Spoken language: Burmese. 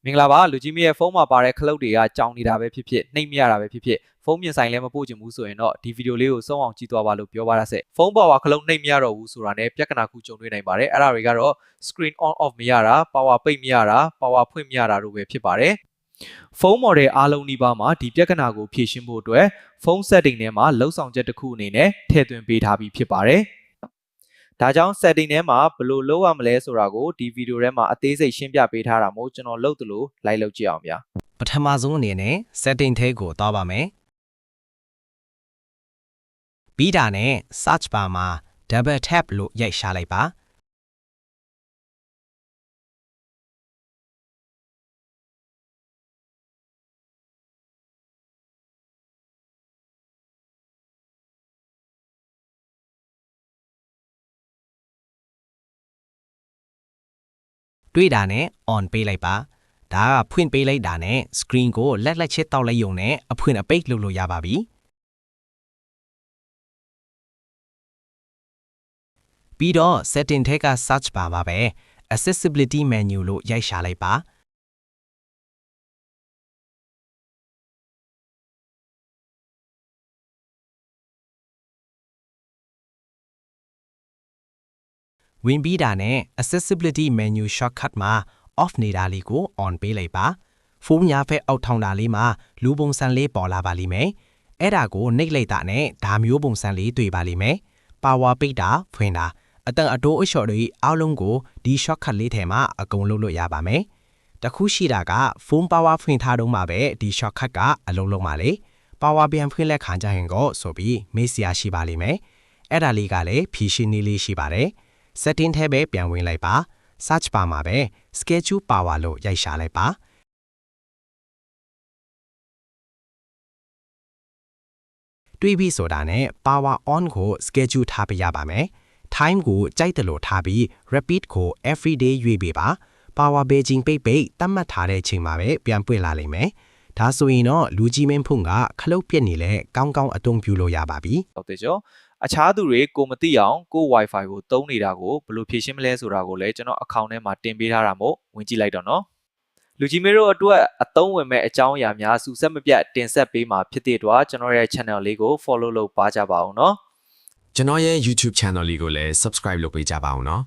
မင်္ဂလာပါလူကြီးမရဲ့ဖုန်းမှာပါတဲ့ခလုတ်တွေကကြောင်နေတာပဲဖြစ်ဖြစ်နှိမ့်မရတာပဲဖြစ်ဖြစ်ဖုန်းပြင်ဆိုင်လည်းမပို့ချင်ဘူးဆိုရင်တော့ဒီဗီဒီယိုလေးကိုဆုံးအောင်ကြည့်သွားပါလို့ပြောပါရစေဖုန်းပါဝါခလုတ်နှိမ့်မရတော့ဘူးဆိုတာနဲ့ပြဿနာခုကြုံတွေ့နိုင်ပါတယ်အဲ့ဒါတွေကတော့ screen on off မရတာ power ပိတ်မရတာ power ဖွင့်မရတာတို့ပဲဖြစ်ပါတယ်ဖုန်း model အားလုံးဒီပါမှာဒီပြဿနာကိုဖြေရှင်းဖို့အတွက်ဖုန်း setting ထဲမှာလှုပ်ဆောင်ချက်တစ်ခုအနေနဲ့ထည့်သွင်းပေးထားပြီးဖြစ်ပါတယ်ဒါကြောင့် setting ထဲမှာဘယ်လိုလုပ်ရမလဲဆိုတာကိုဒီဗီဒီယိုထဲမှာအသေးစိတ်ရှင်းပြပေးထားတာမို့ကျွန်တော်လုပ်သလိုလိုက်လုပ်ကြည့်အောင်ဗျာပထမဆုံးအနေနဲ့ setting ထဲကိုသွားပါမယ်ပြီးတာနဲ့ search bar မှာ double tap လို့ရိုက်ရှာလိုက်ပါတွေ့တာနဲ့ on ပေးလိုက်ပါဒါကဖွင့်ပေးလိုက်တာနဲ့ screen ကိုလက်ချစ်တောက်လိုက်ရုံနဲ့အဖွင့်အပိတ်လုပ်လို့ရပါပြီပြီးတော့ setting ထဲက search bar မှာပဲ accessibility menu လို့ရိုက်ရှာလိုက်ပါဝင်ပြီးတာနဲ့ accessibility menu shortcut မှာ off နေတာလေးကို on ပေးလိုက်ပါဖုန်းညာဖက်အောက်ထောင်တာလေးမှာလူပုံစံလေးပေါ်လာပါလိမ့်မယ်အဲ့ဒါကိုနှိပ်လိုက်တာနဲ့ဒါမျိုးပုံစံလေးတွေ့ပါလိမ့်မယ် power ပိတ်တာဖွင့်တာအတန်အတိုးအလျှော်တွေအားလုံးကိုဒီ shortcut လေးထဲမှာအကုန်လုပ်လို့ရပါမယ်တခုရှိတာကဖုန်း power ဖွင့်ထားတော့မှပဲဒီ shortcut ကအလုံးလုံးပါလေ power ပြန်ဖွင့်လက်ခံကြရင်ကိုဆိုပြီးမေးစရာရှိပါလိမ့်မယ်အဲ့ဒါလေးကလည်းဖြည့်ရှင်းနည်းလေးရှိပါတယ်setting ထဲပဲပြန်ဝင်လိုက်ပါ search bar မှာပဲ schedule power လို့ရိုက်ရှာလိုက်ပါတွေ့ပြီဆိုတာနဲ့ power on ကို schedule ထားပေးရပါမယ် time ကိုကြိုက်တယ်လို့ထားပြီး repeat ကို everyday ရွေးပေးပါ power beijing ပိတ်တတ်မှတ်ထားတဲ့ချိန်မှာပဲပြန်ပွင့်လာလိမ့်မယ်ဒါဆိုရင်တော့လူကြီးမင်းဖုန်းကခလုတ်ပြက်နေလဲကောင်းကောင်းအသုံးပြုလို့ရပါပြီဟုတ်တယ်ကျော်အခြားသူတွေကိုမသိအောင်ကို Wi-Fi ကိုသုံးနေတာကိုဘယ်လိုဖြေရှင်းမလဲဆိုတာကိုလည်းကျွန်တော်အကောင့်ထဲမှာတင်ပေးထားတာမို့ဝင်ကြည့်လိုက်တော့နော်လူကြီးမျိုးတို့အတွက်အသုံးဝင်မဲ့အကြောင်းအရာများစူးစက်မပြတ်တင်ဆက်ပေးမှာဖြစ်တဲ့အတွက်ကျွန်တော်ရဲ့ channel လေးကို follow လုပ်ပါကြပါအောင်နော်ကျွန်တော်ရဲ့ YouTube channel လေးကိုလည်း subscribe လုပ်ပေးကြပါအောင်နော်